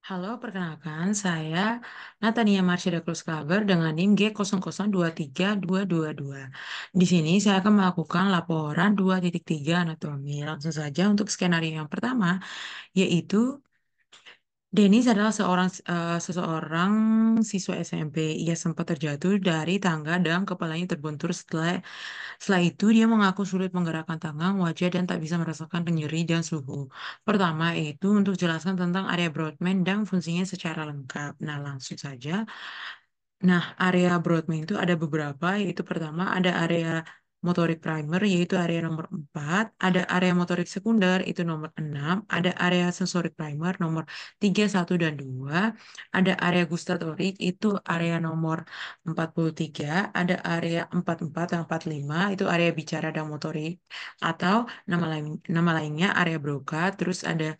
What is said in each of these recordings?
Halo, perkenalkan saya Natania Marsyada Cruz Klaber dengan NIM G00232222. Di sini saya akan melakukan laporan 2.3 anatomi. Langsung saja untuk skenario yang pertama, yaitu Denis adalah seseorang siswa SMP. Ia sempat terjatuh dari tangga dan kepalanya terbentur. Setelah itu, dia mengaku sulit menggerakkan tangan, wajah, dan tak bisa merasakan nyeri dan suhu. Pertama, itu untuk jelaskan tentang area Brodmann dan fungsinya secara lengkap. Nah, langsung saja. Nah, area Brodmann itu ada beberapa, yaitu pertama ada area motorik primer, yaitu area nomor 4, ada area motorik sekunder, itu nomor 6, ada area sensorik primer nomor 3, 1, dan 2, ada area gustatorik, itu area nomor 43, ada area 44 dan 45, itu area bicara dan motorik, atau nama lainnya area Broca, terus ada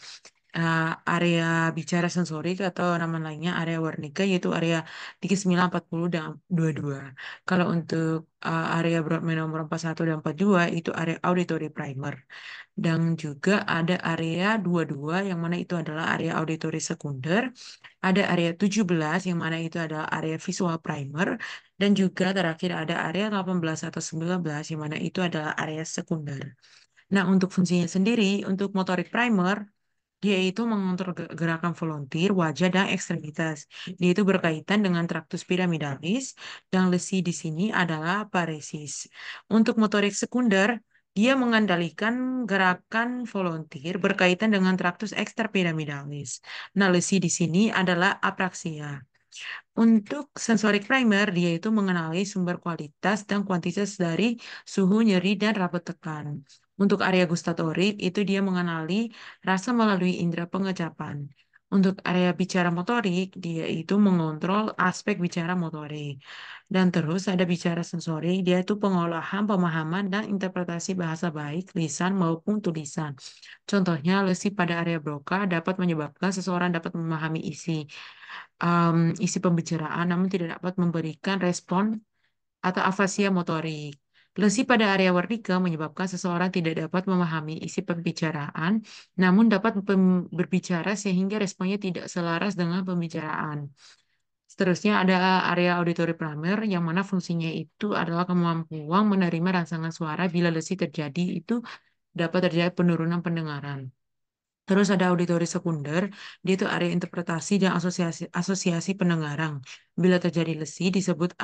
area bicara sensorik atau nama lainnya area Wernicke yaitu area 39, 40, dan 22. Kalau untuk area Broadman nomor 41 dan 42 itu area auditory primer. Dan juga ada area 22 yang mana itu adalah area auditory sekunder. Ada area 17 yang mana itu adalah area visual primer. Dan juga terakhir ada area 18 atau 19 yang mana itu adalah area sekunder. Nah, untuk fungsinya sendiri, untuk motorik primer, dia itu mengontrol gerakan volunteer, wajah, dan ekstremitas. Dia itu berkaitan dengan traktus piramidalis, dan lesi di sini adalah paresis. Untuk motorik sekunder, dia mengendalikan gerakan volunteer berkaitan dengan traktus ekstrapiramidalis. Nah, lesi di sini adalah apraksia. Untuk sensorik primer, dia itu mengenali sumber kualitas dan kuantitas dari suhu, nyeri, dan rapet tekan. Untuk area gustatorik, itu dia mengenali rasa melalui indera pengecapan. Untuk area bicara motorik, dia itu mengontrol aspek bicara motorik. Dan terus ada bicara sensorik, dia itu pengolahan, pemahaman, dan interpretasi bahasa baik, lisan maupun tulisan. Contohnya, lesi pada area Broca dapat menyebabkan seseorang dapat memahami isi pembicaraan namun tidak dapat memberikan respon atau afasia motorik. Lesi pada area Wernicke menyebabkan seseorang tidak dapat memahami isi pembicaraan namun dapat berbicara sehingga responnya tidak selaras dengan pembicaraan. Seterusnya ada area auditory primer yang mana fungsinya itu adalah kemampuan menerima rangsangan suara bila lesi terjadi itu dapat terjadi penurunan pendengaran. Terus ada auditori sekunder, dia itu area interpretasi dan asosiasi pendengaran. Bila terjadi lesi disebut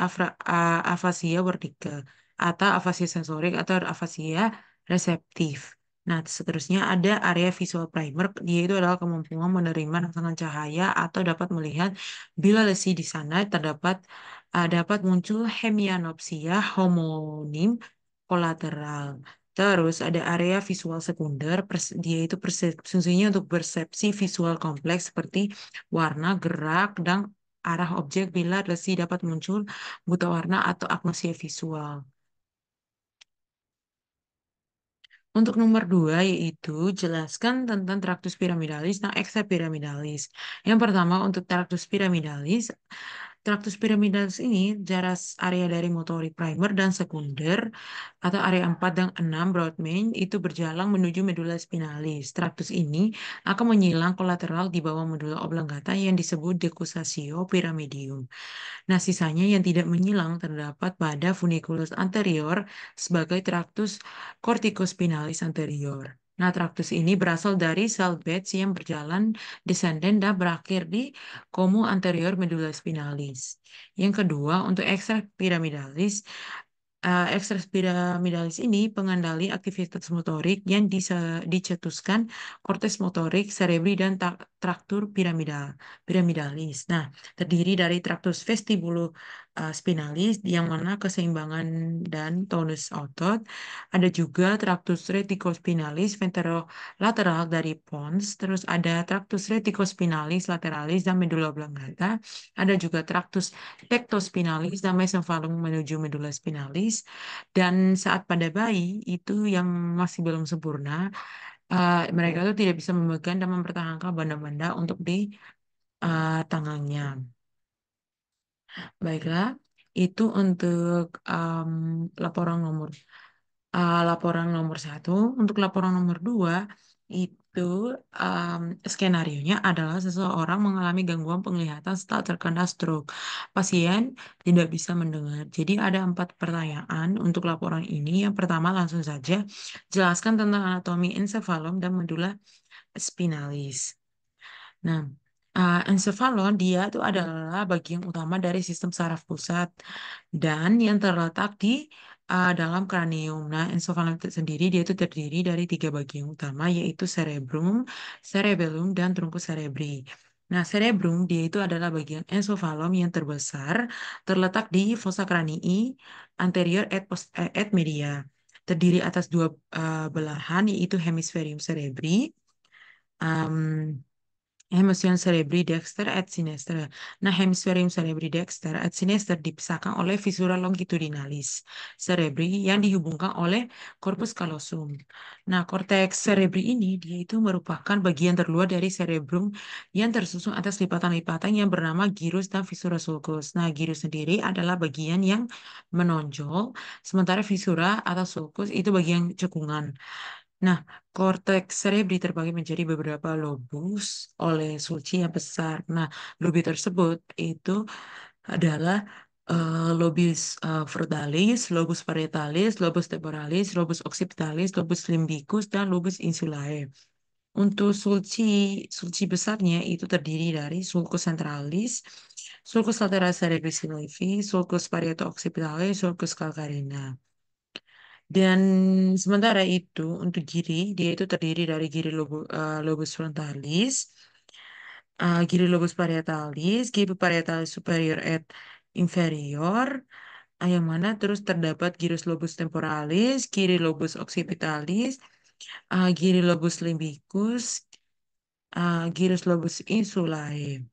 afasia vertika atau afasia sensorik atau afasia reseptif. Nah, seterusnya ada area visual primer, dia itu adalah kemampuan menerima rangsangan cahaya atau dapat melihat bila lesi di sana dapat muncul hemianopsia homonim kolateral. Terus ada area visual sekunder, dia itu fungsinya untuk persepsi visual kompleks seperti warna, gerak, dan arah objek bila resi dapat muncul buta warna atau agnosia visual. Untuk nomor 2 yaitu jelaskan tentang traktus piramidalis dan ekstrapiramidalis. Yang pertama untuk traktus piramidalis ini jarak area dari motorik primer dan sekunder atau area 4 dan 6 Broadman itu berjalan menuju medula spinalis. Traktus ini akan menyilang kolateral di bawah medula oblongata yang disebut decussatio pyramidium. Nah, sisanya yang tidak menyilang terdapat pada funiculus anterior sebagai traktus corticospinalis anterior. Nah, traktus ini berasal dari sel batch yang berjalan descendant dan berakhir di komu anterior medulla spinalis. Yang kedua, untuk ekstrak piramidalis, ekstrak piramidalis ini pengendali aktivitas motorik yang dicetuskan korteks motorik, cerebri, dan traktur piramidalis. Nah, terdiri dari traktus spinalis yang mana keseimbangan dan tonus otot. Ada juga traktus reticospinalis ventrolateral dari pons. Terus ada traktus reticospinalis lateralis dan medulla oblongata. Ada juga traktus tectospinalis dan mesencephalum menuju medulla spinalis. Dan saat pada bayi itu yang masih belum sempurna, mereka itu tidak bisa memegang dan mempertahankan benda-benda untuk di tangannya. Baiklah, itu untuk laporan nomor 1. Untuk laporan nomor 2, itu um, skenarionya adalah seseorang mengalami gangguan penglihatan setelah terkena stroke. Pasien tidak bisa mendengar. Jadi ada 4 pertanyaan untuk laporan ini. Yang pertama langsung saja, jelaskan tentang anatomi ensefalum dan medula spinalis. Nah, ensefalon dia itu adalah bagian utama dari sistem saraf pusat dan yang terletak di dalam kranium. Nah, ensefalon itu sendiri dia itu terdiri dari 3 bagian utama yaitu cerebrum, cerebellum, dan truncus cerebri. Nah, cerebrum dia itu adalah bagian ensofalum yang terbesar, terletak di fossa cranii anterior et media. Terdiri atas 2 belahan yaitu hemisferium cerebri, Hemisferium cerebri dexter et sinistra. Nah, hemisferium cerebri dexter et sinistra dipisahkan oleh visura longitudinalis cerebri yang dihubungkan oleh corpus callosum. Nah, korteks cerebri ini dia itu merupakan bagian terluar dari cerebrum yang tersusun atas lipatan-lipatan yang bernama gyrus dan visura sulcus. Nah, gyrus sendiri adalah bagian yang menonjol, sementara visura atau sulcus itu bagian cekungan. Nah, korteks cerebri terbagi menjadi beberapa lobus oleh sulci yang besar. Nah, lobi tersebut itu adalah lobus frontalis, lobus parietalis, lobus temporalis, lobus occipitalis, lobus limbicus, dan lobus insulae. Untuk sulci besarnya itu terdiri dari sulcus centralis, sulcus lateralis cerebris sylvi, sulcus parieto-occipitalis, sulcus calcarina. Dan sementara itu untuk giri dia itu terdiri dari lobus frontalis, giri lobus parietalis, giri parietalis superior et inferior, yang mana terus terdapat gyrus lobus temporalis, giri lobus occipitalis, giri lobus limbicus, gyrus lobus insulae.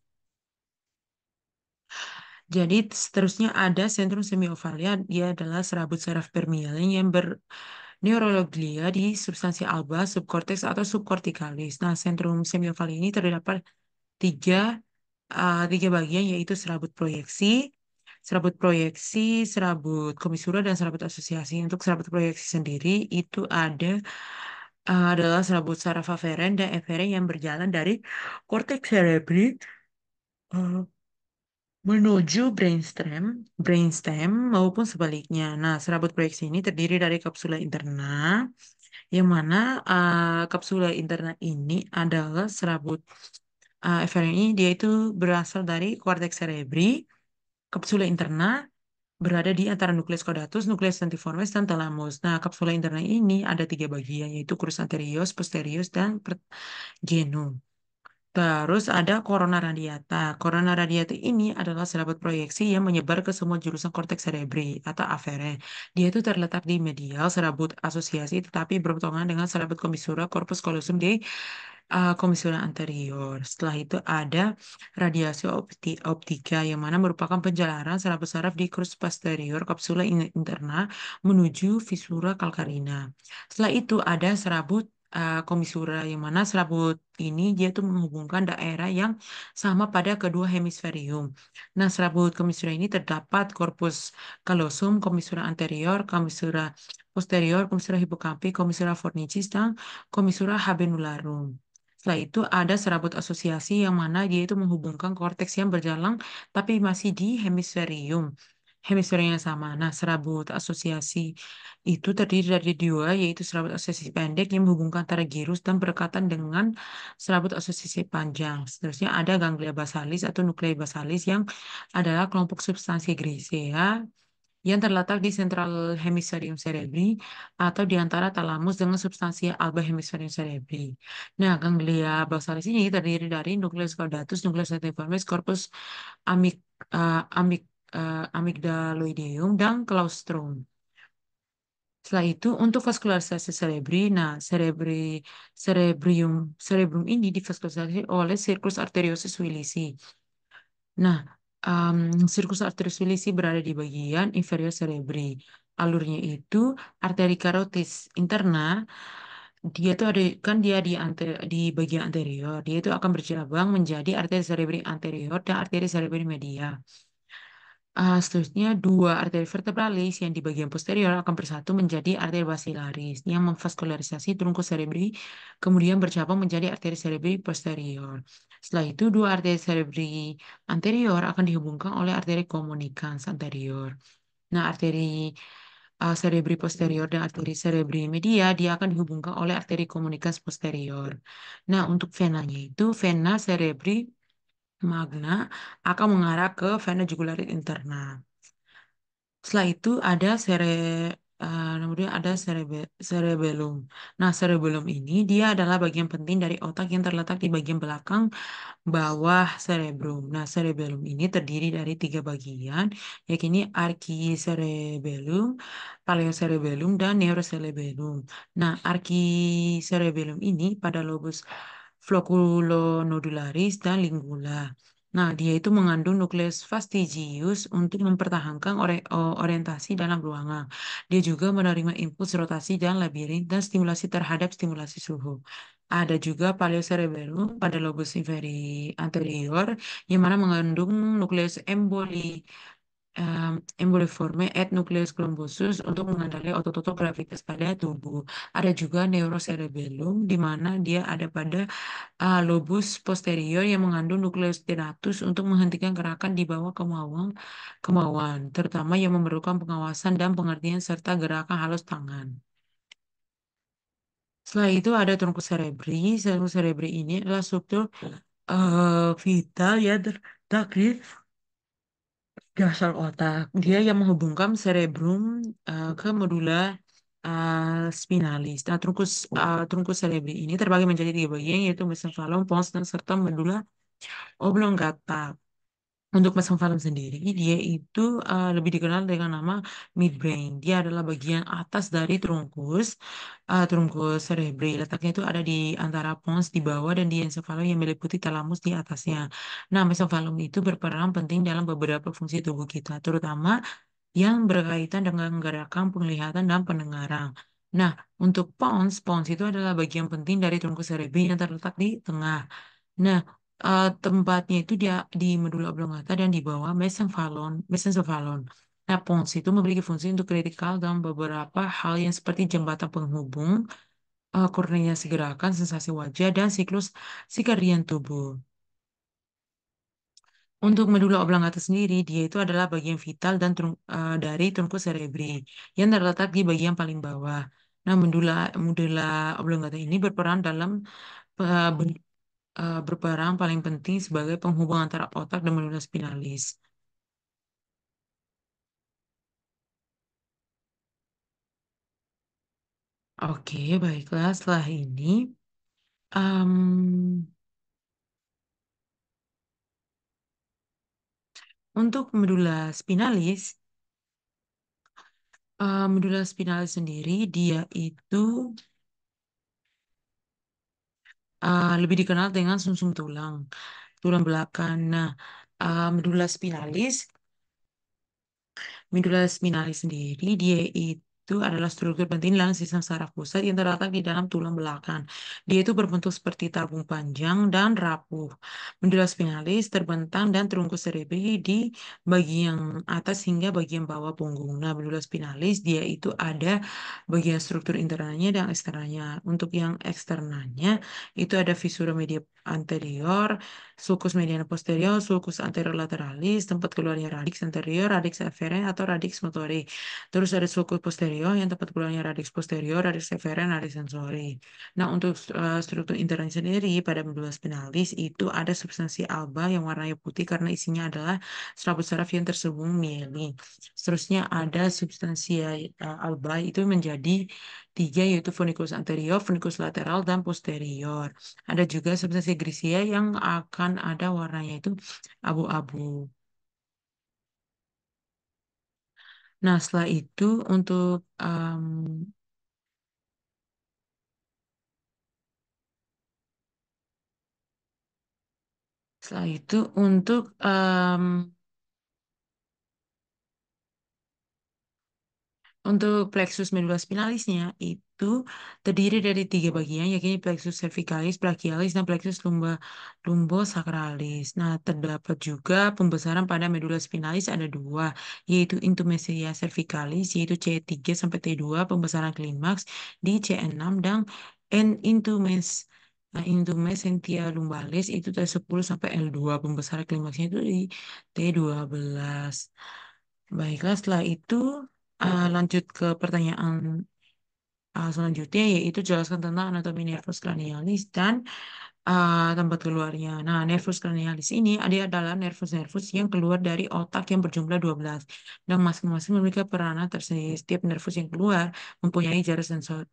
Jadi seterusnya ada sentrum semiovalia, dia adalah serabut saraf permialin yang berneurologlia di substansi alba, subkorteks atau subkortikalis. Nah, sentrum semiovalia ini terdapat tiga, tiga bagian yaitu serabut proyeksi, serabut komisura, dan serabut asosiasi. Untuk serabut proyeksi sendiri itu adalah serabut saraf aferen dan eferen yang berjalan dari korteks cerebri menuju brainstem maupun sebaliknya. Nah, serabut proyeksi ini terdiri dari kapsula interna, yang mana kapsula interna ini adalah serabut eferen ini dia itu berasal dari korteks cerebri. Kapsula interna berada di antara nukleus caudatus, nukleus tendiformis, dan thalamus. Nah, kapsula interna ini ada 3 bagian, yaitu crus anterior, posterior, dan genum. Terus ada corona radiata. Corona radiata ini adalah serabut proyeksi yang menyebar ke semua jurusan korteks cerebri atau aferen. Dia itu terletak di medial serabut asosiasi tetapi berpotongan dengan serabut komisura corpus callosum di komisura anterior. Setelah itu ada radiasi optika yang mana merupakan penjalaran serabut saraf di crus posterior kapsula interna menuju visura calcarina. Setelah itu ada serabut komisura yang mana serabut ini dia tuh menghubungkan daerah yang sama pada kedua hemisferium. Nah, serabut komisura ini terdapat corpus callosum, komisura anterior, komisura posterior, komisura hippocampus, komisura fornicis, dan komisura habenularum. Setelah itu ada serabut asosiasi yang mana dia itu menghubungkan korteks yang berjalan tapi masih di hemisferium. Hemisferium yang sama. Nah, serabut asosiasi itu terdiri dari 2, yaitu serabut asosiasi pendek yang menghubungkan antara gyrus dan berdekatan dengan serabut asosiasi panjang. Seterusnya ada ganglia basalis atau nuklei basalis yang adalah kelompok substansi grisea yang terletak di sentral hemisferium cerebri atau di antara talamus dengan substansi alba hemisferium cerebri. Nah, ganglia basalis ini terdiri dari nukleus caudatus, nukleus acetiformis, corpus amig, amig, amygdaloideum, dan claustrum. Setelah itu, untuk vaskularisasi cerebri, nah, cerebrum ini divaskularisasi oleh circus arteriosus Willisi. Nah, circus arterius Willisi berada di bagian inferior cerebri. Alurnya itu arteri carotis interna, dia tuh ada kan dia di bagian anterior. Dia itu akan bercabang menjadi arteri cerebri anterior dan arteri cerebri media. Seterusnya, dua arteri vertebralis yang di bagian posterior akan bersatu menjadi arteri basilaris yang memvaskularisasi truncus cerebri, kemudian bercabang menjadi arteri cerebri posterior. Setelah itu, dua arteri cerebri anterior akan dihubungkan oleh arteri communicans anterior. Nah, arteri cerebri posterior dan arteri cerebri media dia akan dihubungkan oleh arteri communicans posterior. Nah, untuk venanya itu vena cerebri magna akan mengarah ke vena jugularis interna. Setelah itu ada kemudian ada cerebellum. Nah, cerebellum ini dia adalah bagian penting dari otak yang terletak di bagian belakang bawah cerebrum. Nah, cerebellum ini terdiri dari tiga bagian, yakni archicerebellum, paleocerebellum, dan neurocerebellum. Nah, archicerebellum ini pada lobus floculonodularis dan lingula. Nah, dia itu mengandung nukleus fastigius untuk mempertahankan orientasi dalam ruangan. Dia juga menerima impuls rotasi dan labirin dan stimulasi terhadap stimulasi suhu. Ada juga paleocerebellum pada lobus anterior yang mana mengandung nukleus emboliforme et nucleus glombosus untuk mengendalikan otot-otot gravitas pada tubuh. Ada juga neurocerebellum di mana dia ada pada lobus posterior yang mengandung nukleus tenatus untuk menghentikan gerakan di bawah kemauan, terutama yang memerlukan pengawasan dan pengertian serta gerakan halus tangan. Setelah itu ada truncus cerebri. Truncus cerebri ini adalah struktur vital yang terletak di dasar otak. Dia yang menghubungkan cerebrum ke medula spinalis. Nah, truncus cerebri ini terbagi menjadi tiga bagian yaitu mesencephalon, pons, dan serta medula oblongata. Untuk mesencephalon sendiri, dia itu lebih dikenal dengan nama midbrain. Dia adalah bagian atas dari trunkus cerebri. Letaknya itu ada di antara pons di bawah dan di encephalon yang meliputi talamus di atasnya. Nah, mesencephalon itu berperan penting dalam beberapa fungsi tubuh kita, terutama yang berkaitan dengan gerakan penglihatan dan pendengaran. Nah, untuk pons itu adalah bagian penting dari trunkus cerebri yang terletak di tengah. Nah, tempatnya itu dia di medula oblongata dan di bawah mesencephalon. Nah, pons itu memiliki fungsi untuk kritikal dalam beberapa hal yang seperti jembatan penghubung, koordinasi gerakan, sensasi wajah, dan siklus sikarian tubuh. Untuk medula oblongata sendiri, dia itu adalah bagian vital dari trunkus cerebri yang terletak di bagian paling bawah. Nah, medula oblongata ini eh, ben- berperan paling penting sebagai penghubung antara otak dan medula spinalis. Oke, baiklah. Setelah ini, em, untuk medula spinalis sendiri, dia itu lebih dikenal dengan sumsum tulang belakang. Nah, medula spinalis sendiri, dia itu adalah struktur penting dalam sistem saraf pusat yang terletak di dalam tulang belakang. Dia itu berbentuk seperti tabung panjang dan rapuh. Medula spinalis terbentang dan terungkus cerebri di bagian atas hingga bagian bawah punggung. Nah, medula spinalis dia itu ada bagian struktur internalnya dan eksternalnya. Untuk yang eksternalnya itu ada visura media anterior, sulcus mediana posterior, sulcus anterolaterales, tempat keluarnya radix anterior, radix efferent atau radix motori. Terus ada sulcus posterior yang tempat keluarnya radix posterior, radix efferent, radix sensori. Nah, untuk struktur internal sendiri pada medula spinalis itu ada substansi alba yang warnanya putih karena isinya adalah serabut saraf yang terhubung mielin. Seterusnya ada substansi alba itu menjadi tiga yaitu funiculus anterior, funiculus lateral, dan posterior. Ada juga substansi grisia yang akan ada warnanya itu abu-abu. Nah, setelah itu untuk Untuk plexus medula spinalisnya itu terdiri dari tiga bagian, yakni plexus cervicalis, brachialis, dan plexus lumbosacralis. Nah, terdapat juga pembesaran pada medula spinalis ada dua, yaitu intumesia cervicalis, yaitu C3 sampai T2, pembesaran klimaks di C6, dan intumes intumesentia lumbalis itu T10 sampai L2, pembesaran klimaksnya itu di T12. Baiklah, setelah itu lanjut ke pertanyaan selanjutnya, yaitu jelaskan tentang anatomi nervus cranialis dan tempat keluarnya. Nah, nervus cranialis ini adalah nervus-nervus yang keluar dari otak yang berjumlah 12 dan masing-masing memiliki peranan tersendiri. Setiap nervus yang keluar mempunyai jarak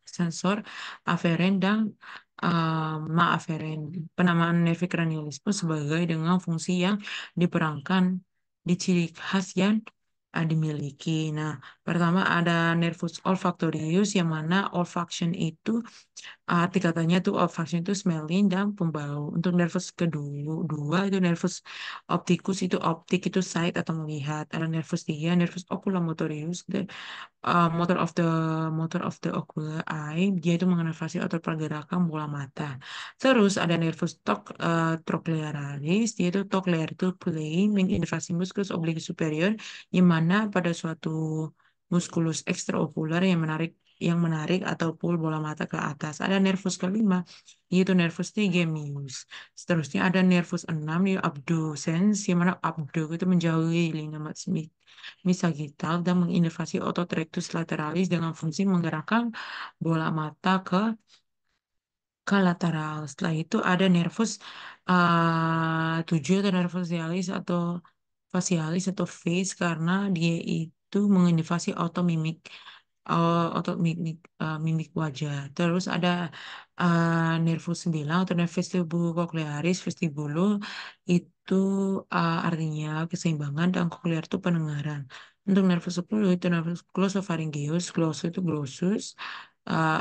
sensor aferen dan maaferen. Penamaan nervi cranialis pun sebagai dengan fungsi yang diperankan di ciri khas yang dimiliki. Nah, pertama ada nervus olfactorius yang mana olfaction itu arti katanya tuh olfaction itu smelling dan pembau. Untuk nervus kedua dua itu nervus opticus itu optik itu sight atau melihat. Ada nervus tiga nervus oculomotorius motor of the ocular eye, dia itu menginervasi otot pergerakan bola mata. Terus ada nervus trochlearis, dia itu trochlear itu plane menginervasi musculus oblique superior, yang mana pada suatu musculus extraocular yang menarik atau pull bola mata ke atas. Ada nervus kelima, yaitu nervus trigeminus. Seterusnya ada nervus enam, yaitu abducens, yang mana abdo itu menjauhi linear misagittal dan menginervasi otot rectus lateralis dengan fungsi menggerakkan bola mata ke lateral. Setelah itu ada nervus 7 atau nervus facialis atau face karena dia itu menginervasi otot mimik wajah. Terus ada nervus 9 atau nervus vestibulocochlearis. Vestibulo itu artinya keseimbangan dan cochlear itu pendengaran. Untuk nervus 10 itu nervus glosopharyngeus, glosso itu glossus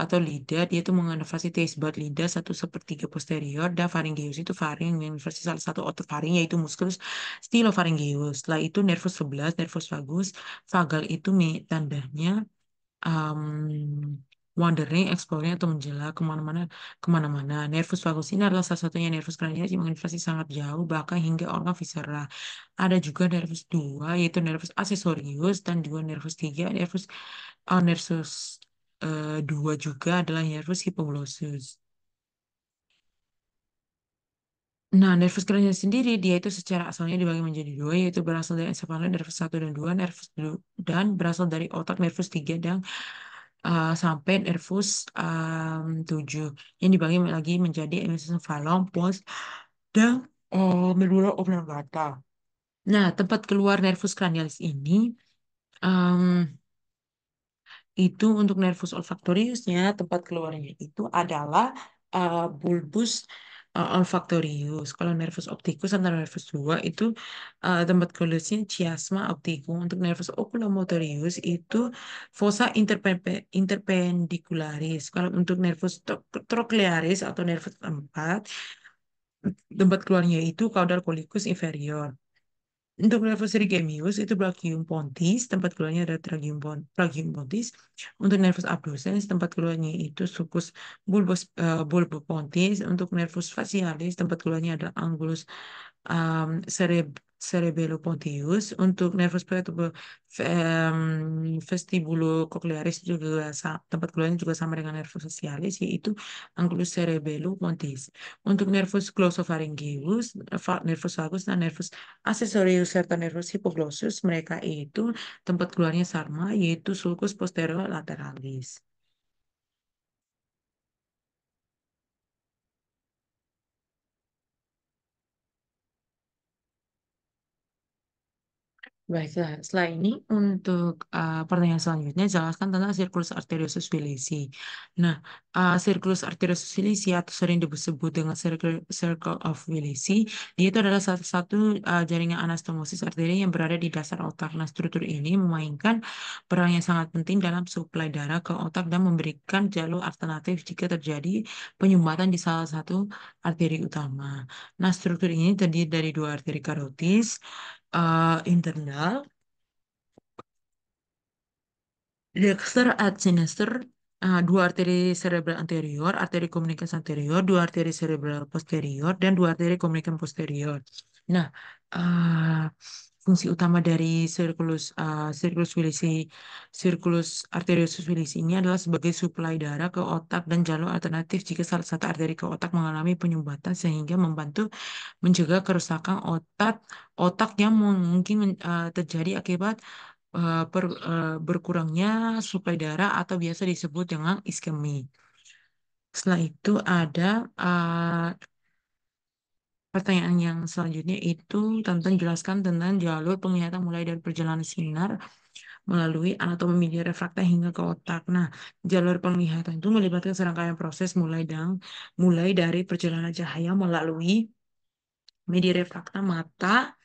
atau lidah, dia itu menginervasi taste bud lidah 1/3 posterior, dan pharyngeus itu faring, menginervasi salah satu otot faring yaitu musculus stylopharyngeus. Setelah itu nervus 11, nervus vagus, vagal itu tandanya wandering, exploring atau menjela kemana-mana. Nervus vagus ini adalah salah satunya nervus cranial yang menginvasi sangat jauh, bahkan hingga organ viscera. Ada juga nervus 2, yaitu nervus accessorius, dan juga nervus 3, nervus 2 juga adalah nervus hypoglossus. Nah, nervus cranial sendiri, dia itu secara asalnya dibagi menjadi dua, yaitu berasal dari encephalon nervus 1 dan 2, dan berasal dari otak nervus 3 dan sampai nervus 7 yang dibagi lagi menjadi encephalon, pons, dan medulla oblongata. Nah, tempat keluar nervus cranialis ini em, itu untuk nervus olfaktoriusnya, tempat keluarnya itu adalah bulbus olfaktorius. Kalau nervus opticus atau nervus 2 itu tempat keluarnya chiasma opticum. Untuk nervus oculomotorius itu fossa interpendicularis. Kalau untuk nervus trochlearis atau nervus 4, tempat keluarnya itu caudal collicus inferior. Untuk nervus trigemius itu brachium pontis, tempat keluarnya ada brachium pontis. Untuk nervus abducens, tempat keluarnya itu sulcus bulbopontis. Untuk nervus facialis, tempat keluarnya ada angulus um, cerebellopontius. Untuk nervus vestibulocochlearis juga tempat keluarnya juga sama dengan nervus facialis, yaitu angulus cerebellopontis. Untuk nervus glossopharyngeus, nervus vagus, dan nervus aksesorius serta nervus hipoglossus, mereka itu tempat keluarnya sama, yaitu sulcus posterolaterales. Baiklah, setelah ini untuk pertanyaan selanjutnya, jelaskan tentang circulus arteriosus filisi. Nah, circulus arteriosus filisi atau sering disebut dengan circle of Willis, dia itu adalah salah satu jaringan anastomosis arteri yang berada di dasar otak. Nah, struktur ini memainkan peran yang sangat penting dalam suplai darah ke otak dan memberikan jalur alternatif jika terjadi penyumbatan di salah satu arteri utama. Nah, struktur ini terdiri dari dua arteri karotis internal Dexter at sinister, dua arteri cerebral anterior, arteri komunikasi anterior, dua arteri cerebral posterior, dan dua arteri komunikasi posterior. Nah, ah, fungsi utama dari circulus arteriosus wilisi ini adalah sebagai suplai darah ke otak dan jalur alternatif jika salah satu arteri ke otak mengalami penyumbatan sehingga membantu mencegah kerusakan otak otak yang mungkin terjadi akibat berkurangnya suplai darah atau biasa disebut dengan iskemi. Setelah itu ada pertanyaan yang selanjutnya itu tentang jelaskan tentang jalur penglihatan mulai dari perjalanan sinar melalui anatomi media refrakta hingga ke otak. Nah, jalur penglihatan itu melibatkan serangkaian proses mulai dari perjalanan cahaya melalui media refrakta mata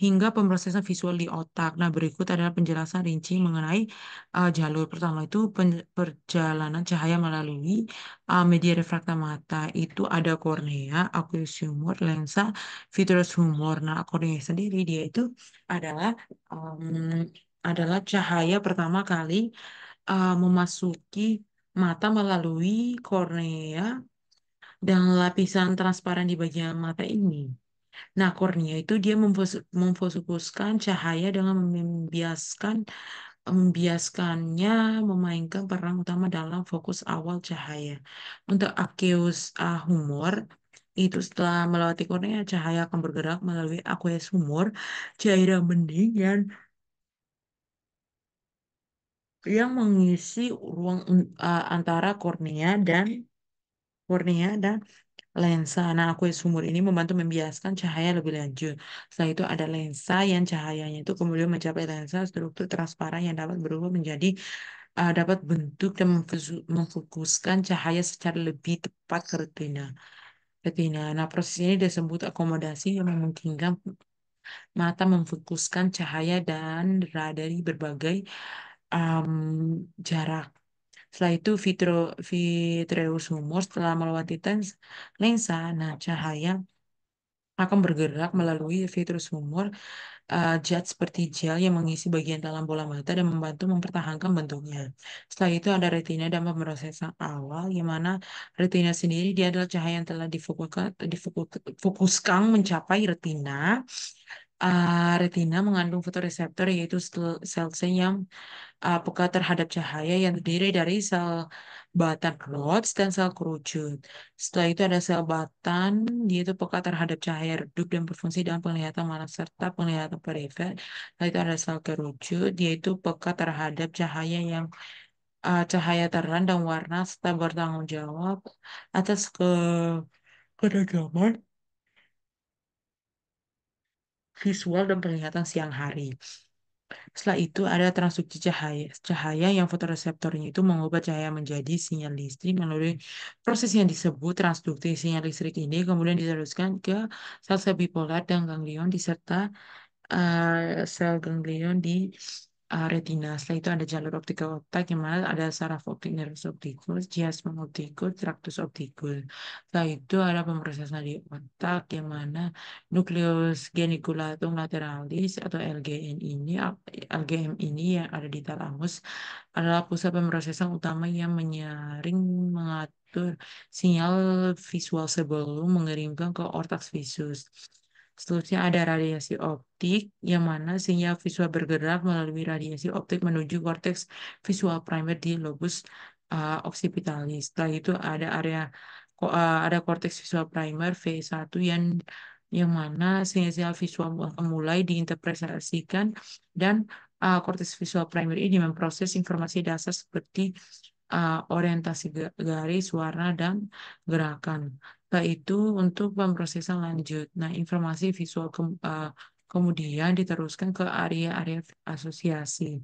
hingga pemrosesan visual di otak. Nah, berikut adalah penjelasan rinci mengenai jalur pertama itu perjalanan cahaya melalui media refrakta mata. Itu ada kornea, aqueous humor, lensa, vitreous humor. Nah, kornea sendiri dia itu adalah adalah cahaya pertama kali memasuki mata melalui kornea dan lapisan transparan di bagian mata ini. Nah, kornea itu dia memfokuskan cahaya dengan membiaskannya memainkan peran utama dalam fokus awal cahaya. Untuk aqueous humor, itu setelah melewati kornea, cahaya akan bergerak melalui aqueous humor, cairan bening yang mengisi ruang antara kornea dan lensa. Nah, aqueous humor ini membantu membiaskan cahaya lebih lanjut. Setelah itu ada lensa yang cahayanya itu kemudian mencapai lensa struktur transparan yang dapat berubah menjadi dapat bentuk dan memfokuskan cahaya secara lebih tepat ke retina. Nah, proses ini disebut akomodasi yang memungkinkan mata memfokuskan cahaya dan dari berbagai um, jarak. Setelah itu vitreous humor setelah melewati lensa, nah cahaya akan bergerak melalui vitreous humor zat seperti gel yang mengisi bagian dalam bola mata dan membantu mempertahankan bentuknya. Setelah itu ada retina dan pemrosesan awal, yang mana retina sendiri dia adalah cahaya yang telah difokuskan mencapai retina. Retina mengandung fotoreseptor yaitu sel-sel yang peka terhadap cahaya yang terdiri dari sel batan Rods dan sel kerucut. Setelah itu ada sel batan, dia itu peka terhadap cahaya redup dan berfungsi dalam penglihatan malam serta penglihatan perifer. Setelah itu ada sel kerucut, dia itu peka terhadap cahaya terang dan warna serta bertanggung jawab atas ketegangan visual dan penglihatan siang hari. Setelah itu ada transduksi cahaya. Cahaya yang fotoreseptornya itu mengubah cahaya menjadi sinyal listrik melalui proses yang disebut transduksi. Sinyal listrik ini kemudian diteruskan ke sel-sel bipolar dan ganglion diserta sel ganglion di retina. Setelah itu ada jalur optika otak yang mana ada saraf optik, nervus opticus, chiasma opticus, tractus opticus. Setelah itu ada pemrosesan di otak yang mana nukleus geniculatum lateralis atau LGM ini yang ada di talamus adalah pusat pemrosesan utama yang menyaring mengatur sinyal visual sebelum mengirimkan ke ortak visus. Seterusnya ada radiasi optik, yang mana sinyal visual bergerak melalui radiasi optik menuju korteks visual primer di lobus occipitalis. Setelah itu ada ada korteks visual primer V1 yang mana sinyal visual mulai diinterpretasikan dan korteks visual primer ini memproses informasi dasar seperti orientasi garis, warna, dan gerakan. Setelah itu untuk pemrosesan lanjut. Nah, informasi visual kemudian diteruskan ke area-area asosiasi.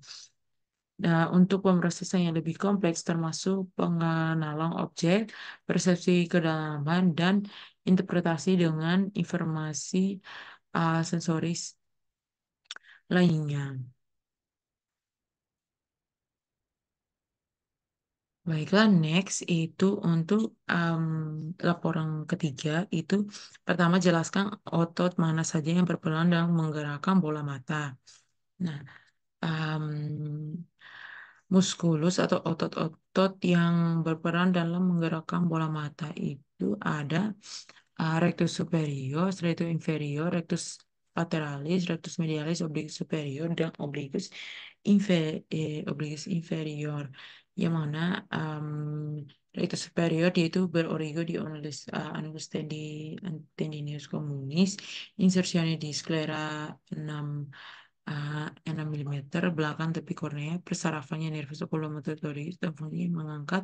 Nah, untuk pemrosesan yang lebih kompleks termasuk pengenalan objek, persepsi kedalaman, dan interpretasi dengan informasi sensoris lainnya. Baiklah, next itu untuk laporan ketiga itu pertama jelaskan otot mana saja yang berperan dalam menggerakkan bola mata. Nah, em, Muskulus atau otot-otot yang berperan dalam menggerakkan bola mata itu ada rectus superior, setelah itu inferior, rectus lateralis, rectus medialis, obliquus superior, dan obliquus inferior. Yang mana rectus superior dia itu berorigo di annulus tendinus communis, insersinya di sklera 6 6 mm belakang tepi kornea, persarafannya nervus oculomotoris dan fungsinya mengangkat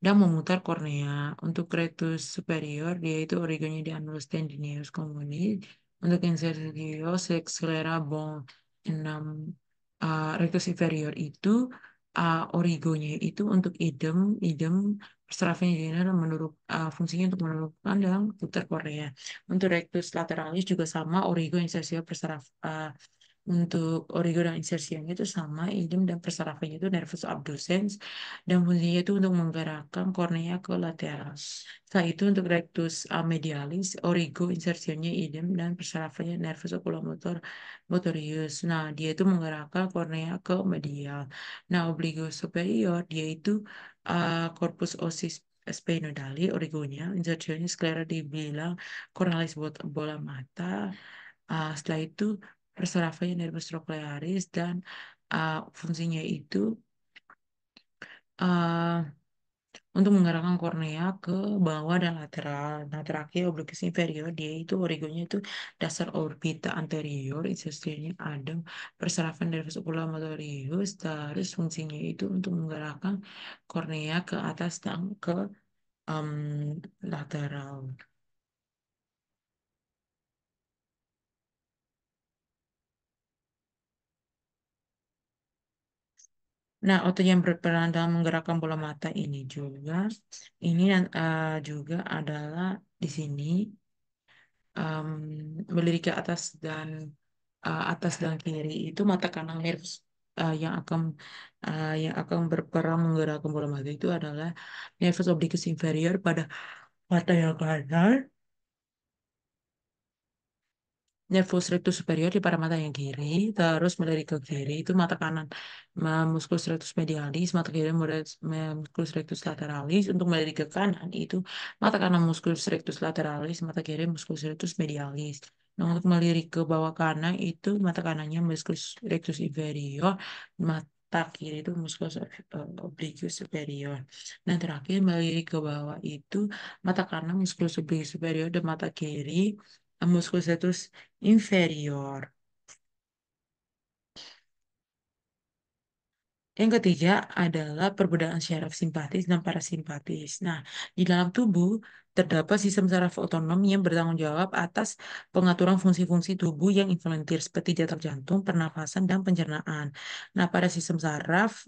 dan memutar kornea. Untuk rectus superior, dia itu origonya di annulus tendineus communis. Untuk insertio sclera bone 6 rectus inferior itu origonya itu untuk idem persarafannya di dan fungsinya untuk menurunkan dan putar kornea. Untuk rectus lateralis juga sama, origo insertio untuk origo dan insersianya itu sama, idem dan persarafannya itu nervus abducens dan fungsinya itu untuk menggerakkan kornea ke lateral. Setelah itu untuk rectus medialis, origo insersinya idem dan persarafannya nervus oculomotor motorius. Nah, dia itu menggerakkan kornea ke medial. Nah, obligo superior dia itu corpus osis sphenoidali, origonya, insersinya sklera dibilang cornealis bola mata. Setelah itu persarafannya nervus trochlearis dan fungsinya itu uh, untuk menggerakkan kornea ke bawah dan lateral. Nah, terakhir obliquus inferior dia itu origonya itu dasar orbita anterior, insersinya ada persarafan nervus oculomotorius, terus fungsinya itu untuk menggerakkan kornea ke atas dan ke um, lateral. Nah, otot yang berperan dalam menggerakkan bola mata ini juga adalah di sini em, melirik ke atas dan kiri itu mata kanan nervus yang akan berperan menggerakkan bola mata itu adalah nervus obliquus inferior pada mata yang kanan, nervus rectus superior di pada mata yang kiri, terus melirik ke kiri itu mata kanan musculus rectus medialis, mata kiri musculus rectus lateralis. Untuk melirik ke kanan itu mata kanan musculus rectus lateralis, mata kiri musculus rectus medialis. Nah, untuk melirik ke bawah kanan itu mata kanannya musculus rectus inferior, mata kiri itu musculus obliquus superior. Nah, terakhir melirik ke bawah itu mata kanan musculus obliquus superior dan mata kiri musculus rectus inferior. Yang ketiga adalah perbedaan syaraf simpatis dan parasimpatis. Nah, di dalam tubuh terdapat sistem saraf otonom yang bertanggung jawab atas pengaturan fungsi-fungsi tubuh yang involunteer seperti detak jantung, pernafasan, dan pencernaan. Nah, pada sistem saraf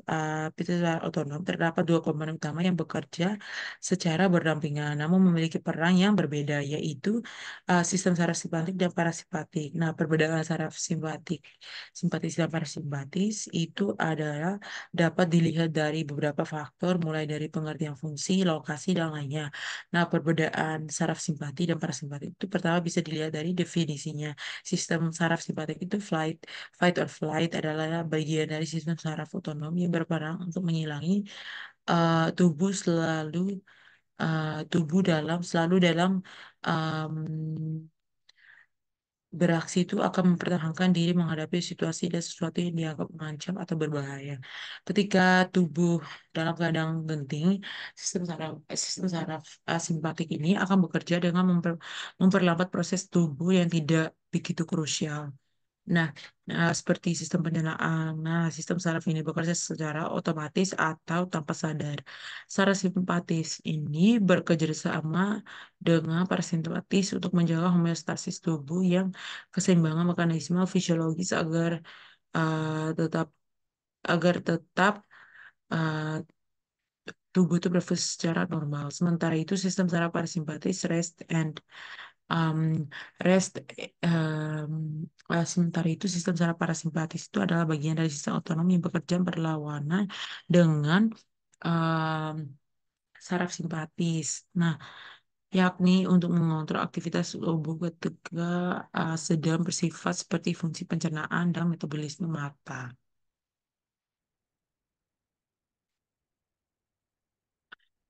otonom terdapat dua komponen utama yang bekerja secara berdampingan, namun memiliki peran yang berbeda, yaitu sistem saraf simpatik dan parasimpatik. Nah, perbedaan saraf simpatis dan parasimpatis itu adalah dapat dilihat dari beberapa faktor, mulai dari pengertian fungsi, lokasi, dan lainnya. Nah, perbedaan saraf simpati dan parasimpatik itu pertama bisa dilihat dari definisinya. Sistem saraf simpatik itu fight or flight adalah bagian dari sistem saraf otonom yang berperan untuk menghilangi eh, tubuh selalu selalu dalam em, beraksi itu akan mempertahankan diri menghadapi situasi dan sesuatu yang dianggap mengancam atau berbahaya. Ketika tubuh dalam keadaan genting, sistem saraf simpatik ini akan bekerja dengan memperlambat proses tubuh yang tidak begitu krusial. Nah, seperti sistem pencernaan. Nah, sistem saraf ini bekerja secara otomatis atau tanpa sadar. Saraf simpatis ini bekerja sama dengan parasimpatis untuk menjaga homeostasis tubuh yang keseimbangan mekanisme fisiologis uh, tetap agar tetap uh, tubuh itu berfungsi secara normal. Sementara itu sistem saraf parasimpatis um, rest um, sementara itu sistem saraf parasimpatis itu adalah bagian dari sistem otonom yang bekerja berlawanan dengan um, saraf simpatis. Nah, yakni untuk mengontrol aktivitas tubuh ketika sedang bersifat seperti fungsi pencernaan dan metabolisme mata.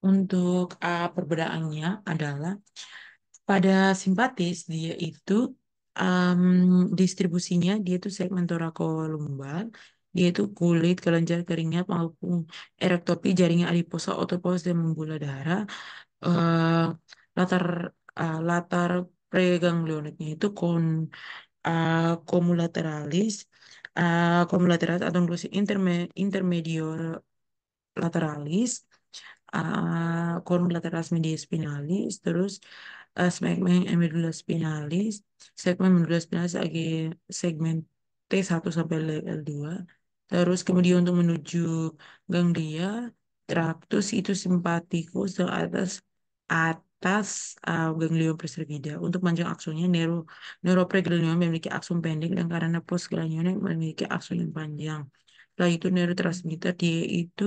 Untuk perbedaannya adalah pada simpatis dia itu distribusinya dia itu segmen thoracolumbar, dia itu kulit, kelenjar, keringat maupun erektopi, jaringan adiposa, otopus dan membuluh darah. eh, latar latar preganglioniknya itu komulaterales atau inklusi intermedior lateralis, column lateralis media spinalis, terus segmen medulla spinalis, segmen medulla spinalis lagi segmen T1 sampai L2, terus kemudian untuk menuju ganglia, tractus itu simpatikus ke atas atas ganglion presbida. Untuk panjang aksonnya neuropreganglion memiliki akson pendek dan karena postganglion memiliki akson yang panjang. Setelah itu neurotransmitter dia itu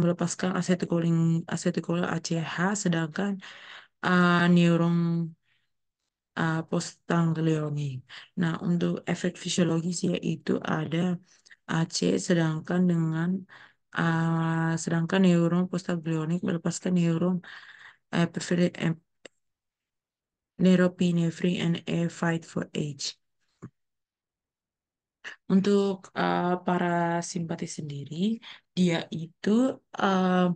melepaskan asetilkolin ACH, sedangkan neuron postganglioni. Nah, untuk efek fisiologis yaitu ada AC, sedangkan neuron postganglionik melepaskan neuron neuropinephrine and a fight for age. Untuk para simpatis sendiri, dia itu uh,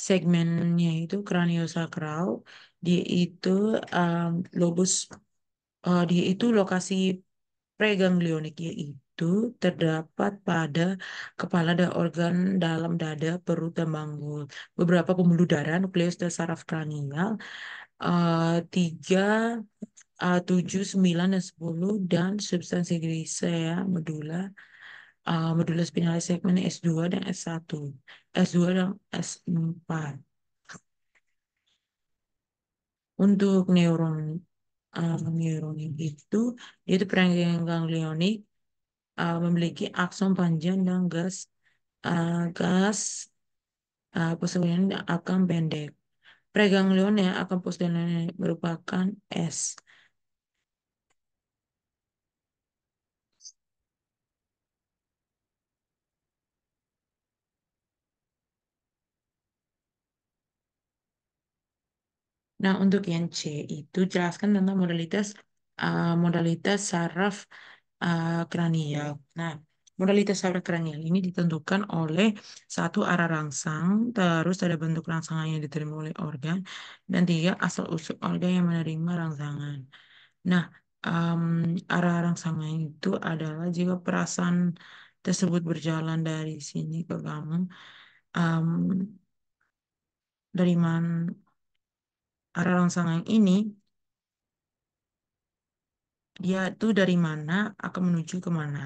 segmennya itu kraniosakral, dia itu um, lobus, dia itu lokasi preganglionik yaitu terdapat pada kepala dan organ dalam dada, perut, dan manggul. Beberapa pembuluh darah, nukleus dan saraf kranial, 3, 7, 9, dan 10, dan substansi grisea medulla, medulla spinalis segmen S2 dan S1, S2 dan S4. Untuk neuron itu, dia itu perenggan ganglionik, memiliki akson panjang dan gas posterior akan pendek. Preganglion yang akan posterior merupakan S. Nah, untuk yang C itu jelaskan tentang modalitas saraf kranial. Nah, modalitas saraf kranial ini ditentukan oleh satu arah rangsang, terus ada bentuk rangsangan yang diterima oleh organ, dan tiga asal-usul organ yang menerima rangsangan. Nah, em, arah rangsangan itu adalah jika perasaan tersebut berjalan dari sini ke kamu, em, dari mana arah rangsangan ini dia tuh dari mana akan menuju ke mana.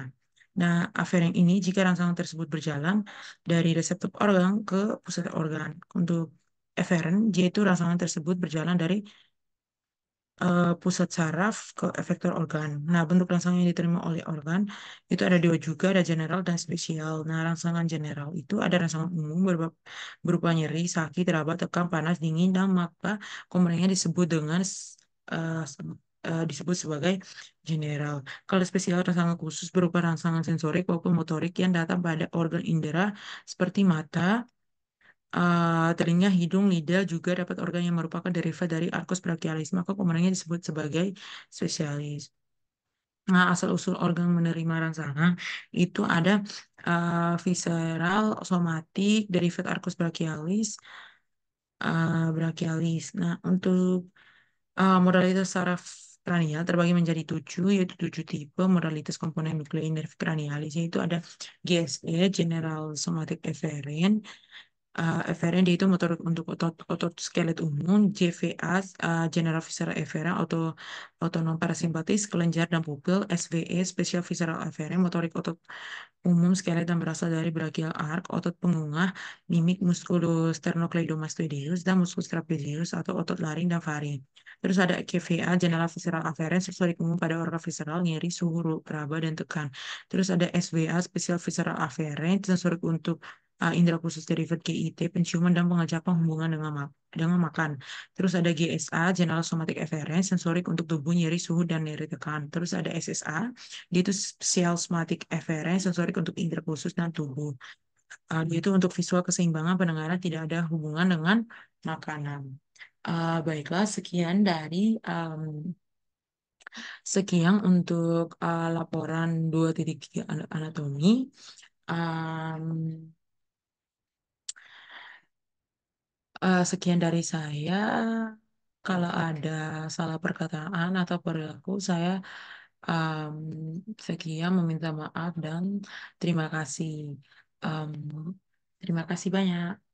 Nah, aferen ini jika rangsangan tersebut berjalan dari reseptor organ ke pusat organ. Untuk eferen, dia itu rangsangan tersebut berjalan dari pusat saraf ke efektor organ. Nah, bentuk rangsangan yang diterima oleh organ itu ada dua juga, ada general dan spesial. Nah, rangsangan general itu ada rangsangan umum berupa nyeri, sakit, raba, tegang, panas, dingin, dan maka komponennya disebut eh, disebut sebagai general. Kalau spesial rangsangan khusus berupa rangsangan sensorik maupun motorik yang datang pada organ indera seperti mata, telinga, hidung, lidah juga dapat organ yang merupakan derivat dari arcus brachialis, maka komponennya disebut sebagai spesialis. Nah, asal-usul organ menerima rangsangan itu ada visceral, somatik, derivat arcus brachialis. Nah, untuk modalitas saraf kranial terbagi menjadi 7, yaitu 7 tipe modalitas komponen nuclei nerve cranialis, yaitu ada GSE, General Somatic Efferent, efferent dia itu motor untuk otot skelet umum, JVA, General Visceral Efferent, otonom parasimpatis, kelenjar dan pupil, SVE, Special Visceral Efferent, motorik otot umum skelet dan berasal dari brachial arc, otot pengungah, mimik musculosternocleidomastoideus, dan musculus trapezius atau otot laring dan faring. Terus ada KVA, General Visceral Afferent, sensorik umum pada organ visceral, nyeri, suhu, raba, dan tekan. Terus ada SVA, Special Visceral Afferent, sensorik untuk indera khusus derivat GIT, penciuman dan pengecapan hubungan dengan makan. Terus ada GSA, General Somatic Afferent, sensorik untuk tubuh, nyeri, suhu, dan nyeri tekan. Terus ada SSA, dia itu Special Somatic Afferent, sensorik untuk indera khusus dan tubuh. yaitu untuk visual keseimbangan pendengaran tidak ada hubungan dengan makanan. Baiklah, sekian untuk laporan 2.3 anatomi. Um, Sekian dari saya. Kalau ada salah perkataan atau perilaku, saya um, sekian meminta maaf dan terima kasih. Um, Terima kasih banyak.